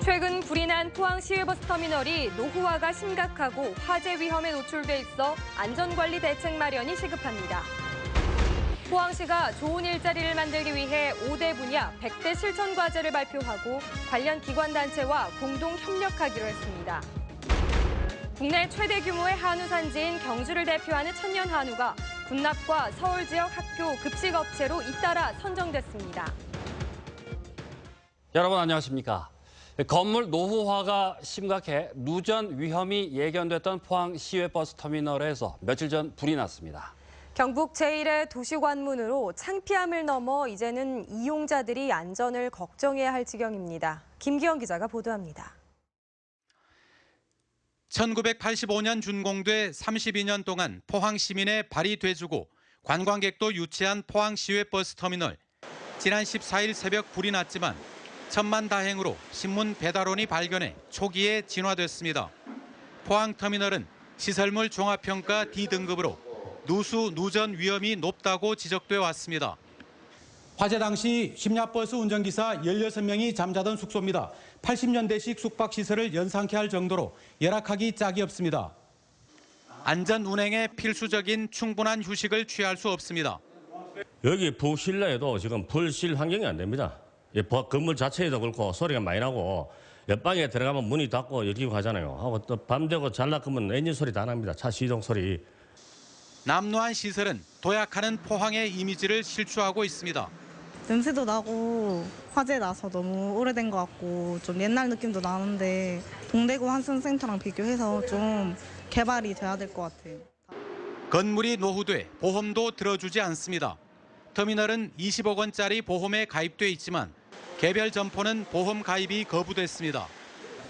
최근 불이 난 포항 시외버스터미널이 노후화가 심각하고 화재 위험에 노출돼 있어 안전관리 대책 마련이 시급합니다. 포항시가 좋은 일자리를 만들기 위해 5대 분야 100대 실천 과제를 발표하고 관련 기관단체와 공동 협력하기로 했습니다. 국내 최대 규모의 한우 산지인 경주를 대표하는 천년한우가 군납과 서울 지역 학교 급식업체로 잇따라 선정됐습니다. 여러분 안녕하십니까? 건물 노후화가 심각해 누전 위험이 예견됐던 포항 시외버스터미널에서 며칠 전 불이 났습니다. 경북 제1의 도시관문으로 창피함을 넘어 이제는 이용자들이 안전을 걱정해야 할 지경입니다. 김기영 기자가 보도합니다. 1985년 준공돼 32년 동안 포항 시민의 발이 돼주고 관광객도 유치한 포항 시외버스터미널. 지난 14일 새벽 불이 났지만 천만다행으로 신문 배달원이 발견해 초기에 진화됐습니다. 포항터미널은 시설물 종합평가 D등급으로 누수, 누전 위험이 높다고 지적돼 왔습니다. 화재 당시 심야버스 운전기사 16명이 잠자던 숙소입니다. 80년대식 숙박시설을 연상케 할 정도로 열악하기 짝이 없습니다. 안전 운행에 필수적인 충분한 휴식을 취할 수 없습니다. 여기 부실내에도 지금 불실 환경이 안 됩니다. 건물 자체에도 그렇고 소리가 많이 나고 옆방에 들어가면 문이 닫고 열리고 하잖아요. 하고 또 밤 되고 잘락하면 엔진 소리 다 납니다. 차 시동 소리. 남루한 시설은 도약하는 포항의 이미지를 실추하고 있습니다. 냄새도 나고 화재 나서 너무 오래된 것 같고 좀 옛날 느낌도 나는데 동대구 환승센터랑 비교해서 좀 개발이 돼야 될 것 같아요. 건물이 노후돼 보험도 들어주지 않습니다. 터미널은 20억 원짜리 보험에 가입돼 있지만 개별 점포는 보험 가입이 거부됐습니다.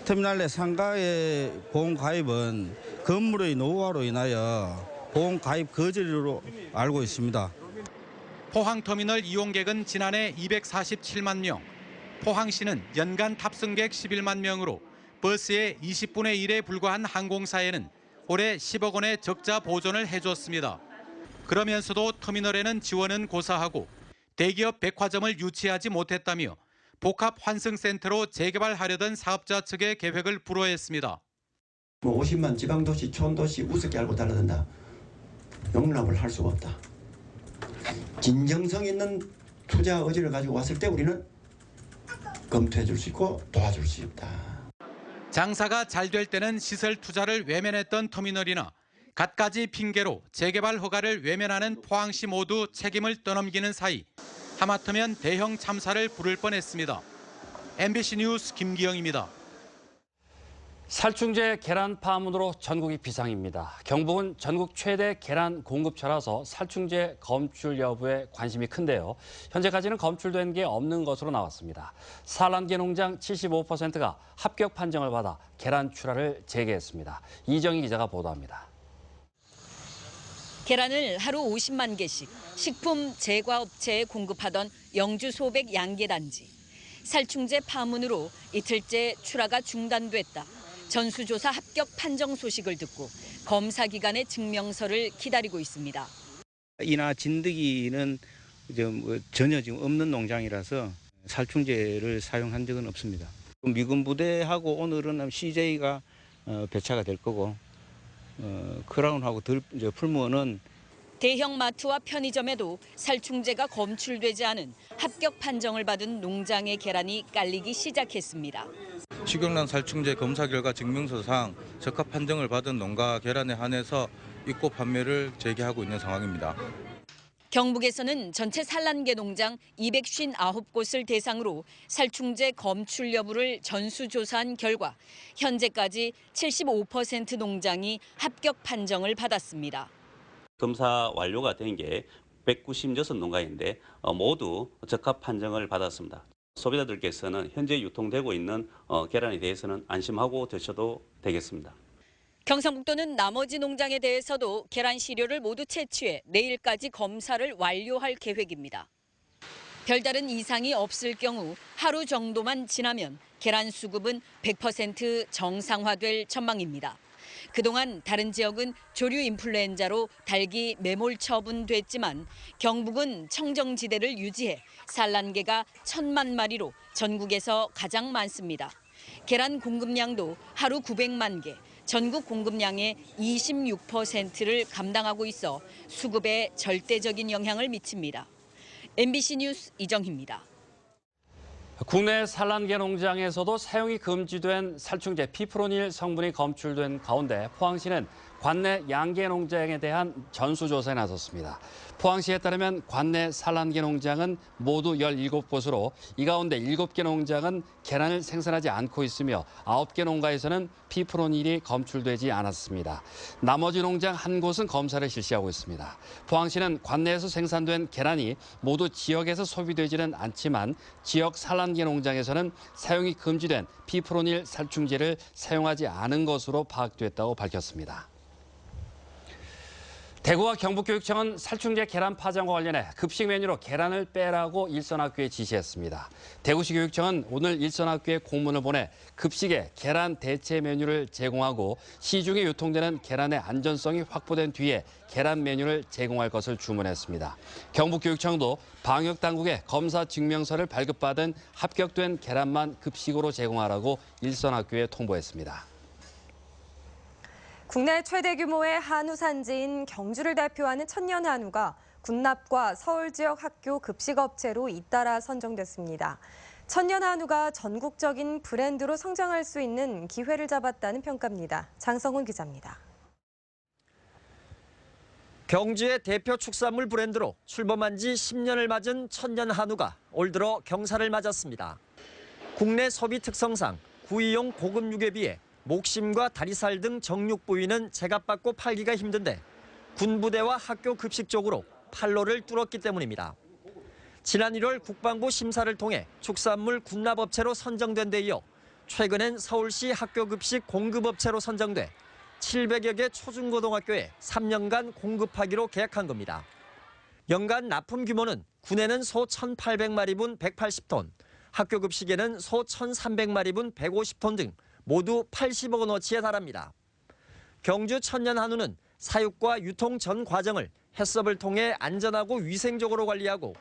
터미널 내 상가의 보험 가입은 건물의 노후화로 인하여 보험 가입 거절로 알고 있습니다. 포항터미널 이용객은 지난해 247만 명, 포항시는 연간 탑승객 11만 명으로 버스의 20분의 1에 불과한 항공사에는 올해 10억 원의 적자 보존을 해줬습니다. 그러면서도 터미널에는 지원은 고사하고 대기업 백화점을 유치하지 못했다며 복합 환승센터로 재개발하려던 사업자 측의 계획을 불허했습니다. 50만 지방도시, 촌도시 우습게 알고 달라든다. 용납을 할 수가 없다. 진정성 있는 투자 의지를 가지고 왔을 때 우리는 검토해 줄 수 있고 도와줄 수 있다. 장사가 잘 될 때는 시설 투자를 외면했던 터미널이나 갖가지 핑계로 재개발 허가를 외면하는 포항시 모두 책임을 떠넘기는 사이 하마터면 대형 참사를 부를 뻔했습니다. MBC 뉴스 김기영입니다. 살충제 계란 파문으로 전국이 비상입니다. 경북은 전국 최대 계란 공급처라서 살충제 검출 여부에 관심이 큰데요. 현재까지는 검출된 게 없는 것으로 나왔습니다. 산란계 농장 75%가 합격 판정을 받아 계란 출하를 재개했습니다. 이정희 기자가 보도합니다. 계란을 하루 50만 개씩 식품 제과업체에 공급하던 영주 소백 양계단지. 살충제 파문으로 이틀째 출하가 중단됐다. 전수조사 합격 판정 소식을 듣고 검사기관의 증명서를 기다리고 있습니다. 이나 진드기는 전혀 지금 없는 농장이라서 살충제를 사용한 적은 없습니다. 미군 부대하고 오늘은 CJ가 배차가 될 거고 크라운하고 풀무원은 대형 마트와 편의점에도 살충제가 검출되지 않은 합격 판정을 받은 농장의 계란이 깔리기 시작했습니다. 식용란 살충제 검사 결과 증명서상 적합 판정을 받은 농가 계란에 한해서 입고 판매를 재개하고 있는 상황입니다. 경북에서는 전체 산란계 농장 259곳을 대상으로 살충제 검출 여부를 전수조사한 결과 현재까지 75% 농장이 합격 판정을 받았습니다. 검사 완료가 된 게 196농가인데 모두 적합 판정을 받았습니다. 소비자들께서는 현재 유통되고 있는 계란에 대해서는 안심하고 드셔도 되겠습니다. 경상북도는 나머지 농장에 대해서도 계란 시료를 모두 채취해 내일까지 검사를 완료할 계획입니다. 별다른 이상이 없을 경우 하루 정도만 지나면 계란 수급은 100% 정상화될 전망입니다. 그동안 다른 지역은 조류 인플루엔자로 닭이 매몰 처분됐지만 경북은 청정지대를 유지해 산란계가 1,000만 마리로 전국에서 가장 많습니다. 계란 공급량도 하루 900만 개, 전국 공급량의 26%를 감당하고 있어 수급에 절대적인 영향을 미칩니다. MBC 뉴스 이정희입니다. 국내 산란계 농장에서도 사용이 금지된 살충제 피프로닐 성분이 검출된 가운데 포항시는 관내 양계 농장에 대한 전수조사에 나섰습니다. 포항시에 따르면 관내 산란계 농장은 모두 17곳으로 이 가운데 7개 농장은 계란을 생산하지 않고 있으며 9개 농가에서는 피프로닐이 검출되지 않았습니다. 나머지 농장 1곳은 검사를 실시하고 있습니다. 포항시는 관내에서 생산된 계란이 모두 지역에서 소비되지는 않지만 지역 산란계 농장에서는 사용이 금지된 피프로닐 살충제를 사용하지 않은 것으로 파악됐다고 밝혔습니다. 대구와 경북교육청은 살충제 계란 파장과 관련해 급식 메뉴로 계란을 빼라고 일선학교에 지시했습니다. 대구시 교육청은 오늘 일선학교에 공문을 보내 급식에 계란 대체 메뉴를 제공하고 시중에 유통되는 계란의 안전성이 확보된 뒤에 계란 메뉴를 제공할 것을 주문했습니다. 경북교육청도 방역당국에 검사 증명서를 발급받은 합격된 계란만 급식으로 제공하라고 일선학교에 통보했습니다. 국내 최대 규모의 한우 산지인 경주를 대표하는 천년한우가 군납과 서울 지역 학교 급식업체로 잇따라 선정됐습니다. 천년한우가 전국적인 브랜드로 성장할 수 있는 기회를 잡았다는 평가입니다. 장성훈 기자입니다. 경주의 대표 축산물 브랜드로 출범한 지 10년을 맞은 천년한우가 올 들어 경사를 맞았습니다. 국내 소비 특성상 구이용 고급 육에 비해 목심과 다리살 등 정육 부위는 제값받고 팔기가 힘든데 군부대와 학교 급식 쪽으로 판로를 뚫었기 때문입니다. 지난 1월 국방부 심사를 통해 축산물 군납업체로 선정된 데 이어 최근엔 서울시 학교급식 공급업체로 선정돼 700여 개 초중고등학교에 3년간 공급하기로 계약한 겁니다. 연간 납품 규모는 군에는 소 1,800마리분 180톤, 학교급식에는 소 1,300마리분 150톤 등 모두 80억 원어치에 달합니다. 경주 천년한우는 사육과 유통 전 과정을 해썹을 통해 안전하고 위생적으로 관리하고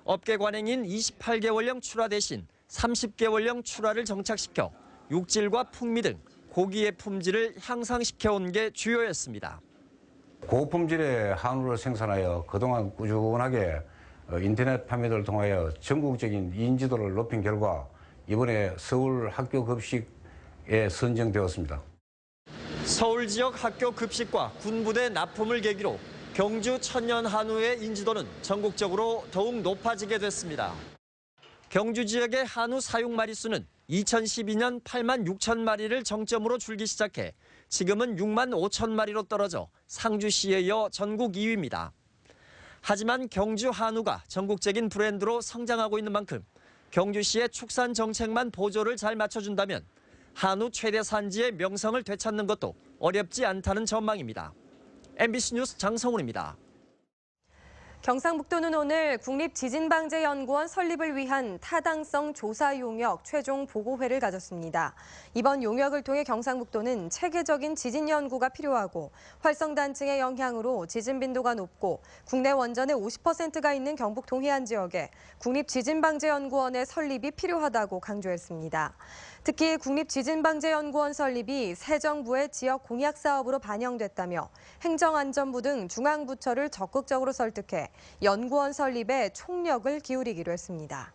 업계 관행인 28개월령 출하 대신 30개월령 출하를 정착시켜 육질과 풍미 등 고기의 품질을 향상시켜온 게 주요였습니다. 고품질의 한우를 생산하여 그동안 꾸준하게 인터넷 판매를 통하여 전국적인 인지도를 높인 결과 이번에 서울 학교 급식에 선정되었습니다. 서울 지역 학교 급식과 군부대 납품을 계기로 경주 천년한우의 인지도는 전국적으로 더욱 높아지게 됐습니다. 경주 지역의 한우 사육 마리수는 2012년 8만 6천 마리를 정점으로 줄기 시작해 지금은 6만 5천 마리로 떨어져 상주시에 이어 전국 2위입니다. 하지만 경주 한우가 전국적인 브랜드로 성장하고 있는 만큼 경주시의 축산 정책만 보조를 잘 맞춰준다면 한우 최대 산지의 명성을 되찾는 것도 어렵지 않다는 전망입니다. MBC 뉴스 장성훈입니다. 경상북도는 오늘 국립지진방재연구원 설립을 위한 타당성 조사 용역 최종 보고회를 가졌습니다. 이번 용역을 통해 경상북도는 체계적인 지진 연구가 필요하고 활성단층의 영향으로 지진 빈도가 높고 국내 원전의 50%가 있는 경북 동해안 지역에 국립지진방재연구원의 설립이 필요하다고 강조했습니다. 특히 국립지진방재연구원 설립이 새 정부의 지역 공약 사업으로 반영됐다며 행정안전부 등 중앙부처를 적극적으로 설득해 연구원 설립에 총력을 기울이기로 했습니다.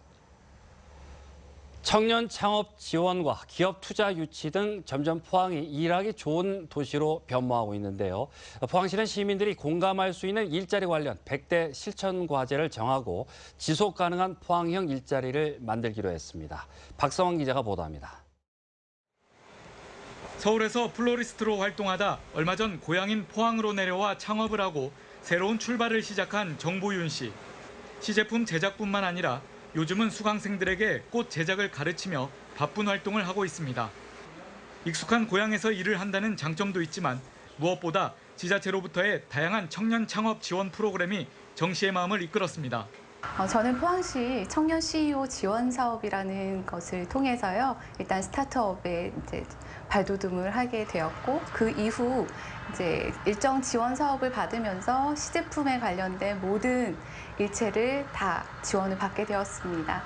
청년 창업 지원과 기업 투자 유치 등 점점 포항이 일하기 좋은 도시로 변모하고 있는데요. 포항시는 시민들이 공감할 수 있는 일자리 관련 100대 실천 과제를 정하고 지속 가능한 포항형 일자리를 만들기로 했습니다. 박성원 기자가 보도합니다. 서울에서 플로리스트로 활동하다 얼마 전 고향인 포항으로 내려와 창업을 하고 새로운 출발을 시작한 정보윤 씨. 시제품 제작뿐만 아니라 요즘은 수강생들에게 꽃 제작을 가르치며 바쁜 활동을 하고 있습니다. 익숙한 고향에서 일을 한다는 장점도 있지만 무엇보다 지자체로부터의 다양한 청년 창업 지원 프로그램이 정 씨의 마음을 이끌었습니다. 저는 포항시 청년 CEO 지원 사업이라는 것을 통해서요. 일단 스타트업에 발돋움을 하게 되었고 그 이후 일정 지원 사업을 받으면서 시제품에 관련된 모든 일체를 다 지원을 받게 되었습니다.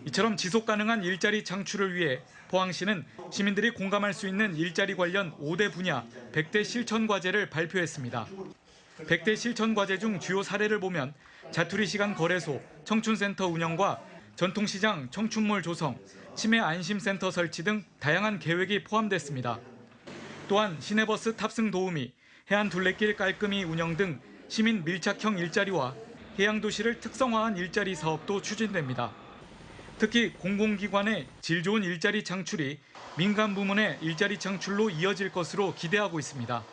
이처럼 지속 가능한 일자리 창출을 위해 포항시는 시민들이 공감할 수 있는 일자리 관련 5대 분야 100대 실천 과제를 발표했습니다. 100대 실천 과제 중 주요 사례를 보면 자투리 시간 거래소, 청춘센터 운영과 전통시장, 청춘몰 조성, 치매 안심센터 설치 등 다양한 계획이 포함됐습니다. 또한 시내버스 탑승 도우미, 해안 둘레길 깔끔히 운영 등 시민 밀착형 일자리와 해양도시를 특성화한 일자리 사업도 추진됩니다. 특히 공공기관의 질 좋은 일자리 창출이 민간 부문의 일자리 창출로 이어질 것으로 기대하고 있습니다.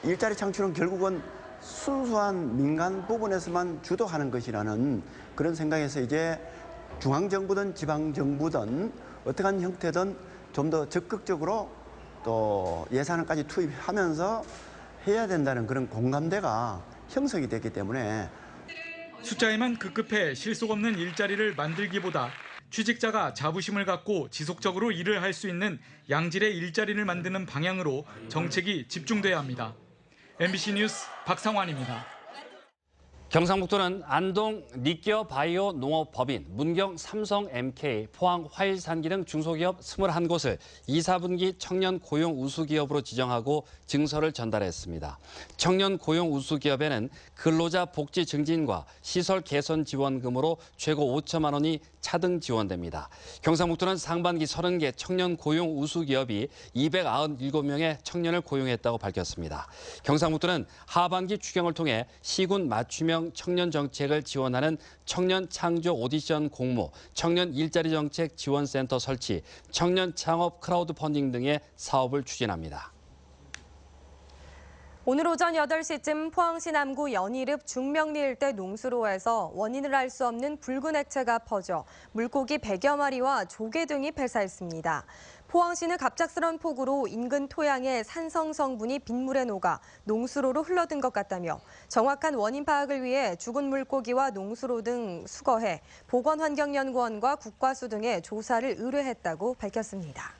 일자리 창출은 결국은 순수한 민간 부분에서만 주도하는 것이라는 그런 생각에서 이제 중앙정부든 지방정부든 어떠한 형태든 좀 더 적극적으로 또 예산을까지 투입하면서 해야 된다는 그런 공감대가 형성이 됐기 때문에 숫자에만 급급해 실속 없는 일자리를 만들기보다 취직자가 자부심을 갖고 지속적으로 일을 할 수 있는 양질의 일자리를 만드는 방향으로 정책이 집중돼야 합니다. MBC 뉴스 박상환입니다. 경상북도는 안동 니끼어 바이오 농업법인, 문경 삼성 MK, 포항 화일산기 등 중소기업 21곳을 2, 4분기 청년 고용 우수기업으로 지정하고 증서를 전달했습니다. 청년 고용 우수기업에는 근로자 복지 증진과 시설 개선 지원금으로 최고 5천만 원이 차등 지원됩니다. 경상북도는 상반기 30개 청년 고용 우수기업이 297명의 청년을 고용했다고 밝혔습니다. 경상북도는 하반기 추경을 통해 시군 맞춤형 청년 정책을 지원하는 청년 창조 오디션 공모, 청년 일자리 정책 지원센터 설치, 청년 창업 크라우드 펀딩 등의 사업을 추진합니다. 오늘 오전 8시쯤 포항시 남구 연일읍 중명리 일대 농수로에서 원인을 알 수 없는 붉은 액체가 퍼져 물고기 100여 마리와 조개 등이 폐사했습니다. 포항시는 갑작스런 폭우로 인근 토양의 산성 성분이 빗물에 녹아 농수로로 흘러든 것 같다며 정확한 원인 파악을 위해 죽은 물고기와 농수로 등 수거해 보건환경연구원과 국과수 등에 조사를 의뢰했다고 밝혔습니다.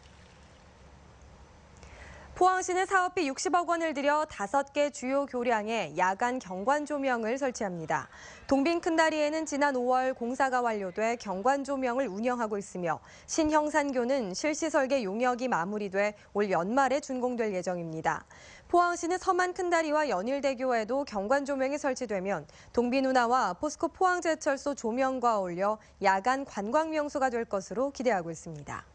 포항시는 사업비 60억 원을 들여 5개 주요 교량에 야간 경관 조명을 설치합니다. 동빈 큰다리에는 지난 5월 공사가 완료돼 경관 조명을 운영하고 있으며 신형산교는 실시 설계 용역이 마무리돼 올 연말에 준공될 예정입니다. 포항시는 서만 큰다리와 연일대교에도 경관 조명이 설치되면 동빈 운하와 포스코 포항제철소 조명과 어울려 야간 관광 명소가 될 것으로 기대하고 있습니다.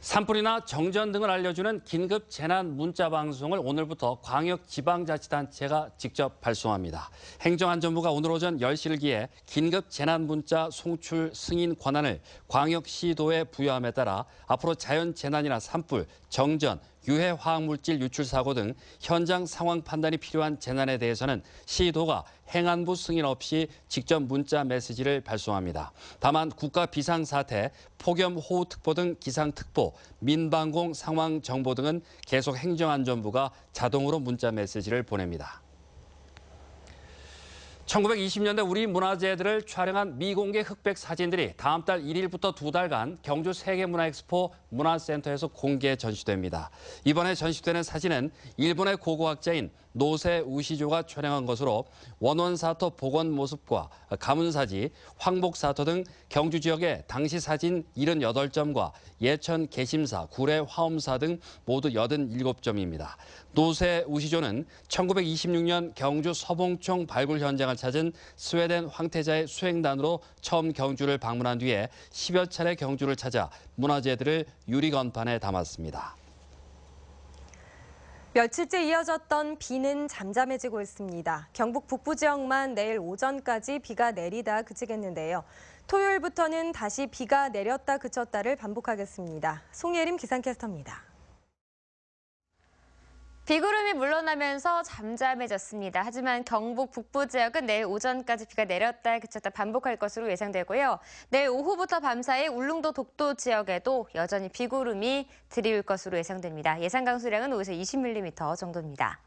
산불이나 정전 등을 알려주는 긴급 재난 문자 방송을 오늘부터 광역지방자치단체가 직접 발송합니다. 행정안전부가 오늘 오전 10시를 기해 긴급 재난 문자 송출 승인 권한을 광역시도에 부여함에 따라 앞으로 자연재난이나 산불, 정전, 유해 화학물질 유출 사고 등 현장 상황 판단이 필요한 재난에 대해서는 시도가 행안부 승인 없이 직접 문자 메시지를 발송합니다. 다만 국가 비상사태, 폭염호우특보 등 기상특보, 민방공 상황정보 등은 계속 행정안전부가 자동으로 문자 메시지를 보냅니다. 1920년대 우리 문화재들을 촬영한 미공개 흑백 사진들이 다음 달 1일부터 2달간 경주 세계문화엑스포 문화센터에서 공개 전시됩니다. 이번에 전시되는 사진은 일본의 고고학자인 노세 우시조가 촬영한 것으로 원원사토 복원 모습과 가문사지, 황복사토 등 경주 지역의 당시 사진 78점과 예천 개심사, 구례 화엄사 등 모두 87점입니다. 노세 우시조는 1926년 경주 서봉총 발굴 현장을 찾은 스웨덴 황태자의 수행단으로 처음 경주를 방문한 뒤에 10여 차례 경주를 찾아 문화재들을 유리건판에 담았습니다. 며칠째 이어졌던 비는 잠잠해지고 있습니다. 경북 북부 지역만 내일 오전까지 비가 내리다 그치겠는데요. 토요일부터는 다시 비가 내렸다 그쳤다를 반복하겠습니다. 송예림 기상캐스터입니다. 비구름이 물러나면서 잠잠해졌습니다. 하지만 경북 북부 지역은 내일 오전까지 비가 내렸다 그쳤다 반복할 것으로 예상되고요. 내일 오후부터 밤사이 울릉도 독도 지역에도 여전히 비구름이 들이올 것으로 예상됩니다. 예상 강수량은 5에서 20mm 정도입니다.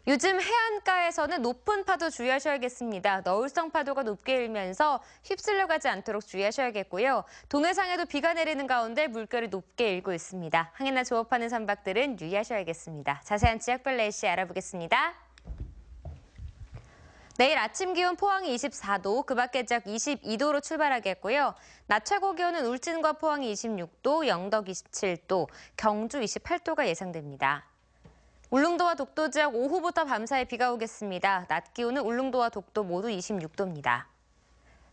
요즘 해안가에서는 높은 파도 주의하셔야겠습니다. 너울성 파도가 높게 일면서 휩쓸려 가지 않도록 주의하셔야겠고요. 동해상에도 비가 내리는 가운데 물결이 높게 일고 있습니다. 항해나 조업하는 선박들은 유의하셔야겠습니다. 자세한 지역별 날씨 알아보겠습니다. 내일 아침 기온 포항이 24도, 그 밖의 지역 22도로 출발하겠고요. 낮 최고 기온은 울진과 포항이 26도, 영덕 27도, 경주 28도가 예상됩니다. 울릉도와 독도 지역 오후부터 밤사이 비가 오겠습니다. 낮 기온은 울릉도와 독도 모두 26도입니다.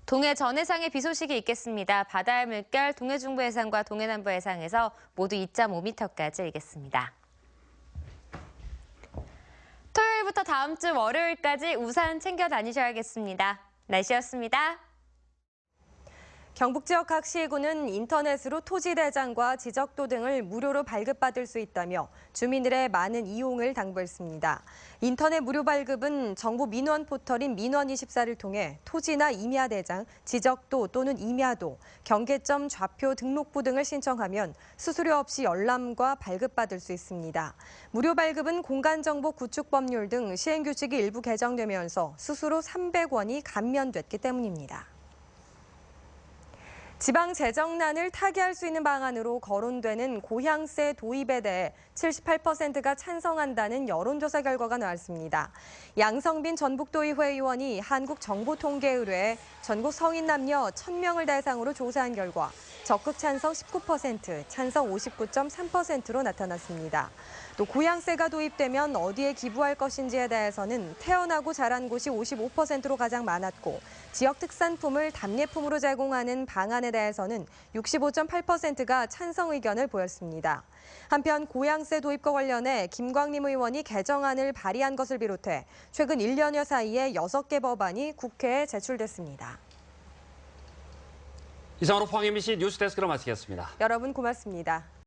동해 전해상에 비 소식이 있겠습니다. 바다의 물결 동해 중부 해상과 동해 남부 해상에서 모두 2.5m까지 일겠습니다. 토요일부터 다음 주 월요일까지 우산 챙겨 다니셔야겠습니다. 날씨였습니다. 경북 지역 각 시군은 인터넷으로 토지 대장과 지적도 등을 무료로 발급받을 수 있다며 주민들의 많은 이용을 당부했습니다. 인터넷 무료 발급은 정부 민원 포털인 민원24를 통해 토지나 임야 대장, 지적도 또는 임야도, 경계점 좌표 등록부 등을 신청하면 수수료 없이 열람과 발급받을 수 있습니다. 무료 발급은 공간정보 구축 법률 등 시행규칙이 일부 개정되면서 수수료 300원이 감면됐기 때문입니다. 지방 재정난을 타개할 수 있는 방안으로 거론되는 고향세 도입에 대해 78%가 찬성한다는 여론조사 결과가 나왔습니다. 양성빈 전북도의회 의원이 한국정보통계의뢰에 전국 성인 남녀 1,000명을 대상으로 조사한 결과 적극 찬성 19%, 찬성 59.3%로 나타났습니다. 또 고향세가 도입되면 어디에 기부할 것인지에 대해서는 태어나고 자란 곳이 55%로 가장 많았고 지역 특산품을 답례품으로 제공하는 방안에 대해서는 65.8%가 찬성 의견을 보였습니다. 한편 고향세 도입과 관련해 김광림 의원이 개정안을 발의한 것을 비롯해 최근 1년여 사이에 6개 법안이 국회에 제출됐습니다. 이상으로 포항 MBC 뉴스데스크로 마치겠습니다. 여러분 고맙습니다.